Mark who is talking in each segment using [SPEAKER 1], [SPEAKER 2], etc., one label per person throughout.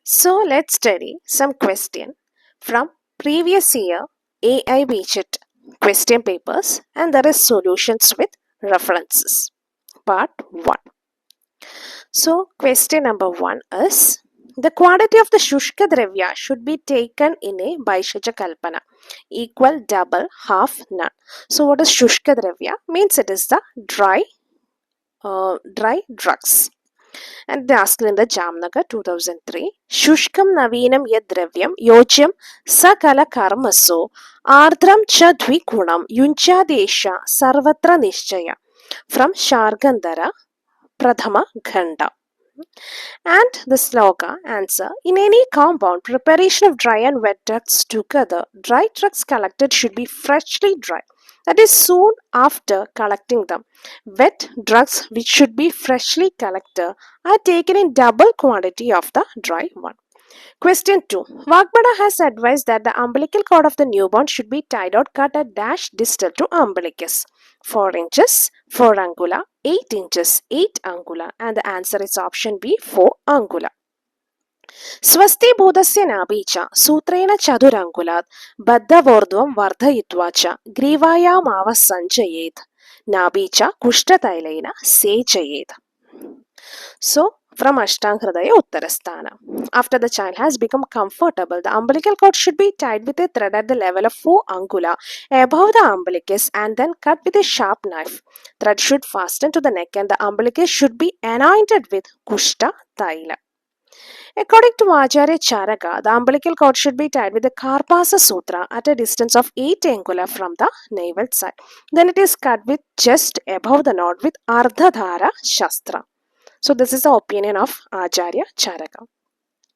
[SPEAKER 1] So let's study some question from previous year AI based question papers and there is solutions with references. Part 1. So question number 1 is the quantity of the Shushka Dravya should be taken in a Baishaja Kalpana equal, double, half, none. So what is Shushka Dravya? Means it is the dry drugs. And they asked in the Jamnagar 2003 Shushkam Navinam Yad Dravyam Yojyam Sakala Karmaso Ardram Cha Dvigunam Yunchadesha Sarvatra Nishchaya from Shargandhara Prathama Khanda. And the sloka answer in any compound preparation of dry and wet drugs together, dry drugs collected should be freshly dry. That is soon after collecting them. Wet drugs which should be freshly collected are taken in double quantity of the dry one. Question 2. Vagbada has advised that the umbilical cord of the newborn should be tied or cut at dash distal to umbilicus. 4 inches, 4 angula, 8 inches, 8 angula, and the answer is option B, 4 angula. स्वस्ति बोधस्य नाभि च सूत्रेण चतुरङ्गुलात् बद्धवोर्ध्वं वर्धयित्वा च ग्रीवायामावसञ्जयेत् नाभि च कुष्ठतैलेन सेचयेत्. So, from Ashtang Hridaya Uttarasthana. After the child has become comfortable, the umbilical cord should be tied with a thread at the level of 4 angula above the umbilicus and then cut with a sharp knife. Thread should fasten to the neck and the umbilicus should be anointed with Kushta Taila. According to Acharya Charaka, the umbilical cord should be tied with the Karpasa Sutra at a distance of 8 angula from the navel side. Then it is cut with just above the knot with Ardhadhara Shastra. So this is the opinion of Acharya Charaka.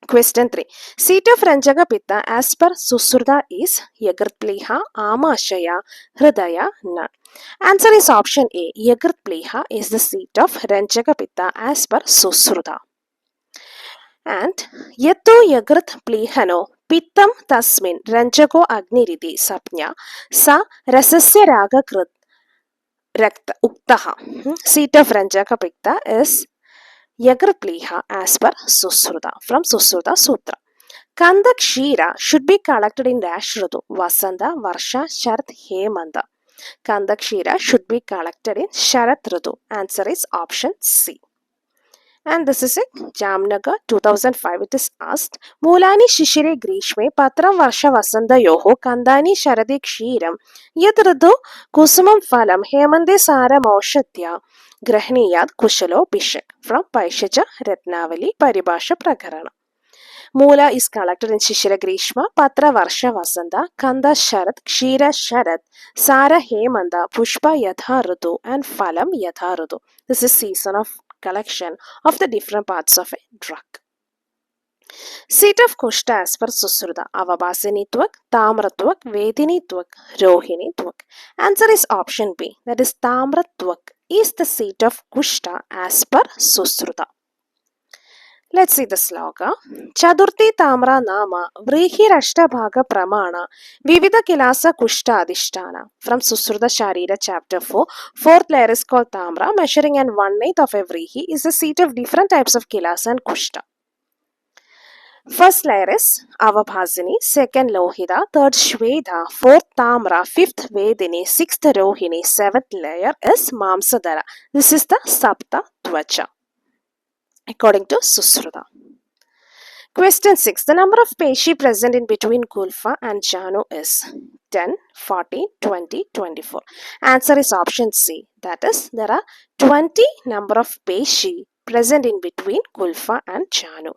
[SPEAKER 1] Question 3. Seat of Ranjaka Pitta as per Susruta is Yagratpliha, Amashaya, Hridaya, Nan. Answer is option A. Yagratpliha is the seat of Ranjaka Pitta as per Susruta. And Yato Yagrat Plihano Pittam Tasmin Ranjako Agniriti Sapnya Sa Rasasya Raga Krit Rakta Uktaha. Seat of Ranjaka Pitta is Yagratpliha as per Susruta from Susruta Sutra. Kanda Kshira should be collected in dash Ritu Vasanta, Varsha, Sharat, Hemanta. Kanda Kshira should be collected in Sharat Ritu. Answer is option C. And this is it. Jamnagar 2005. It is asked Mulani Shishire Grishme Patram Varsha Vasanta Yoho Kandani Sharadi Kshiram Yad Ritu Kusumam Phalam Hemande Sara Maushatya Grahniyad Kushalo Bishak from Paishaja Ratnavali Paribhasha Prakarana. Mula is collected in Shishira Grishma, Patra Varsha Vasanta, Kanda Sharat, Kshira Sharat, Sara Hemanda, Pushpa Yatha Ritu, and Phalam Yatha Ritu. This is season of collection of the different parts of a drug. Seat of Kushta as per Susruta, Avabhasini Tvak, Tamratvak, Vedini Tvak, Rohini Tvak. Answer is option B, that is Tamratvak is the seat of Kushta as per Susruta. Let's see the sloka. Chadurti Tamra Nama Vrihirashta Bhaga Pramana Vivida Kilasa Kushta Adhishtana from Susruta Sharira chapter 4. Fourth layer is called Tamra, measuring in 1/8 of a Vrihi is the seat of different types of Kilasa and Kushta. First layer is Avabhasini, second Lohida, third Shveda, fourth Tamra, fifth Vedini, sixth Rohini, seventh layer is Mamsadara. This is the Sapta Tvacha according to Susruta. Question 6. The number of Peshi present in between Gulfa and Janu is 10, 40, 20, 24. Answer is option C. That is, there are 20 number of Peshi present in between Gulfa and Janu.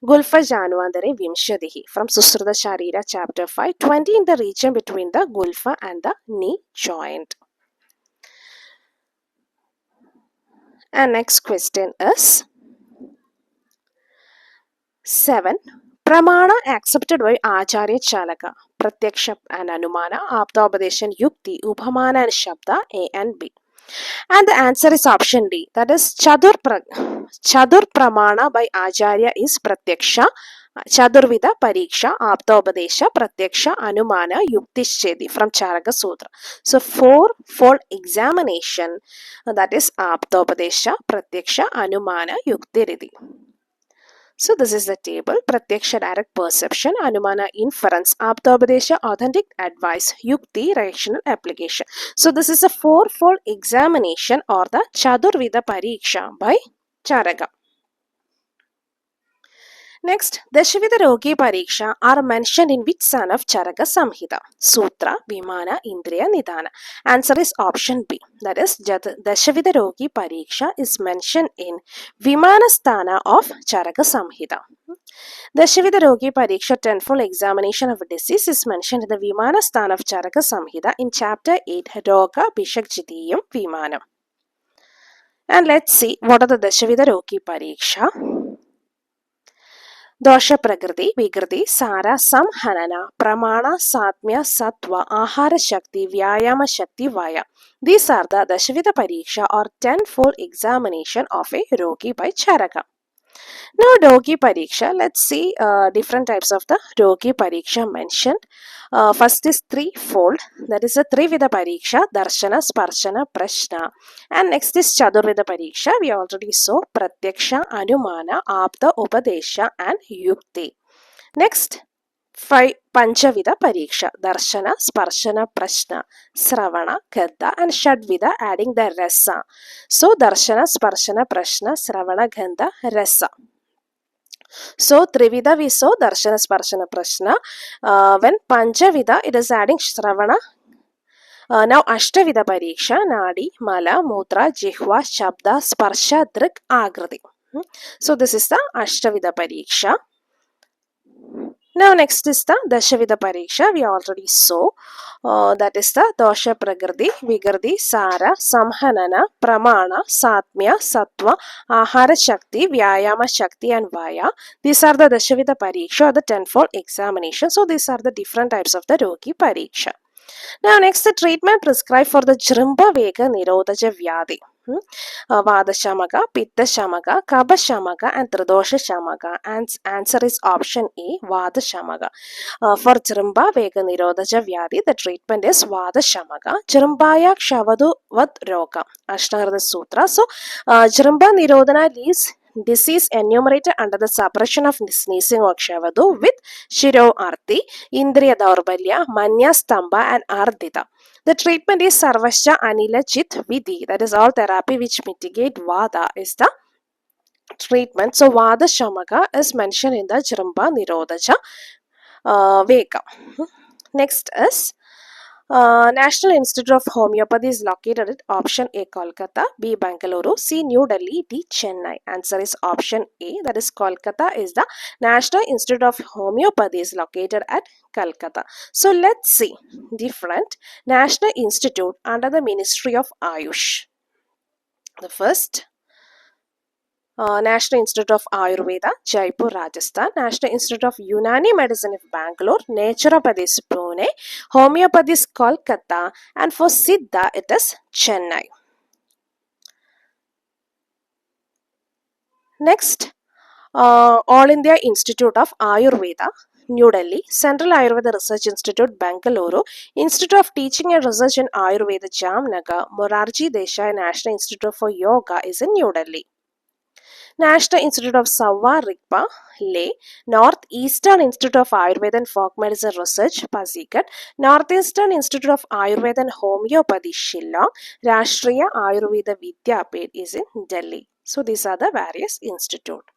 [SPEAKER 1] Gulfa Janu ಅಂದರೆ Vimshadihi from Susruta Sharira chapter 5. 20 in the region between the Gulfa and the knee joint. And next question is 7. Pramana accepted by Acharya Charaka. Pratyaksha and Anumana, Aptabadeshan Yukti, Upamana and Shabda, A and B. And the answer is option D. That is Chadur Pramana by Acharya is Pratyaksha, Chadurvida Pariksha, Aptabadesha, Pratyaksha, Anumana, Yuktishchedi from Charaka Sutra. So, four-fold examination, that is Aptabadesha, Pratyaksha, Anumana, Yuktiridi. So this is the table. Pratyaksha direct perception, Anumana inference, Aptopadesha authentic advice, Yukti rational application. So this is a fourfold examination or the Chadurvida Pariksha by Charaka. Next, Dashavida Rogi Pariksha are mentioned in which son of Charaka Samhita? Sutra, Vimana, Indriya, Nidana. Answer is option B. That is, Dashavida Rogi Pariksha is mentioned in Vimana Sthana of Charaka Samhita. Dashavida Rogi Pariksha tenfold examination of a disease is mentioned in the Vimana Sthana of Charaka Samhita in chapter 8 Roga Bishak Jitiyam Vimanam. And let's see what are the Dashavida Rogi Pariksha. Dosha Prakriti, Vikriti, Sara, Samhanana, Pramana, Satmya, Sattva, Ahara Shakti, Vyayama Shakti, Vaya. These are the Dashavida Pariksha or tenfold examination of a Rogi by Charaka. Now, Rogi Pariksha, let's see different types of the Rogi Pariksha mentioned. First is threefold, that is a Trivida Pariksha, Darshana, Sparshana, Prashna. And next is Chadurvida Pariksha, we already saw Pratyaksha, Anumana, Apta, Upadesha and Yukti. Next, Panchavida Pariksha, Darshana, Sparshana, Prashna, Sravana, Gandha and Shadvida adding the Rasa. So, Darshana, Sparshana, Prashna, Sravana, Gandha, Rasa. So, Trivida we saw Darshana, Sparshana, Prashna. When Panchavida, it is adding Shravana. Now, Ashtavida Pariksha, Nadi, Mala, Mutra, Jihva, Shabda, Sparsha, Drik, Agrati. So, this is the Ashtavida Pariksha. Now, next is the Dashavida Pariksha. We already saw. That is the Dosha Prakriti, Vikriti, Sara, Samhanana, Pramana, Satmya, Sattva, Ahara Shakti, Vyayama Shakti and Vaya. These are the Dashavida Pariksha or the tenfold examination. So, these are the different types of the Rogi Pariksha. Now, next, the treatment prescribed for the Jrimba Vega Nirodhaja Vyadi. Vada Shamaka, Pitta Shamaka, Kaba Shamaka and Tridosha Shamaka. And answer is option A, Vada Shamaka. For Jrimba Vega Nirodhaja Vyadi, the treatment is Vada Shamaka. Jrimbaya Kshavadu Vad Roga. Ashtangharada Sutra. So, Jrimba Nirodhana leaves disease enumerated under the suppression of sneezing or Kshavadu with Shiro Arti, Indriya Daurbalya, Manya Stamba and Ardita. The treatment is Sarvasya Anila Chit Vidhi. That is all therapy which mitigate Vada is the treatment. So Vada Shamaka is mentioned in the Jrimba Nirodhaja Vega. Next is National Institute of Homeopathy is located at option A Kolkata, B Bangalore, C New Delhi, D Chennai. Answer is option A, that is Kolkata is the National Institute of Homeopathy is located at Kolkata. So let's see different National Institute under the Ministry of Ayush. The first National Institute of Ayurveda, Jaipur, Rajasthan. National Institute of Unani Medicine of Bangalore. Naturopathy is Pune. Homeopathy is Kolkata. And for Siddha, it is Chennai. Next, All India Institute of Ayurveda, New Delhi. Central Ayurveda Research Institute, Bangalore. Institute of Teaching and Research in Ayurveda, Jamnagar. Morarji Desai National Institute for Yoga is in New Delhi. National Institute of Sawa Rigpa, Leh. Northeastern Institute of Ayurveda and Folk Medicine Research, Pazigat. Northeastern Institute of Ayurveda and Homeopathy, Shillong. Rashtriya Ayurveda Vidyapeth is in Delhi. So these are the various institutes.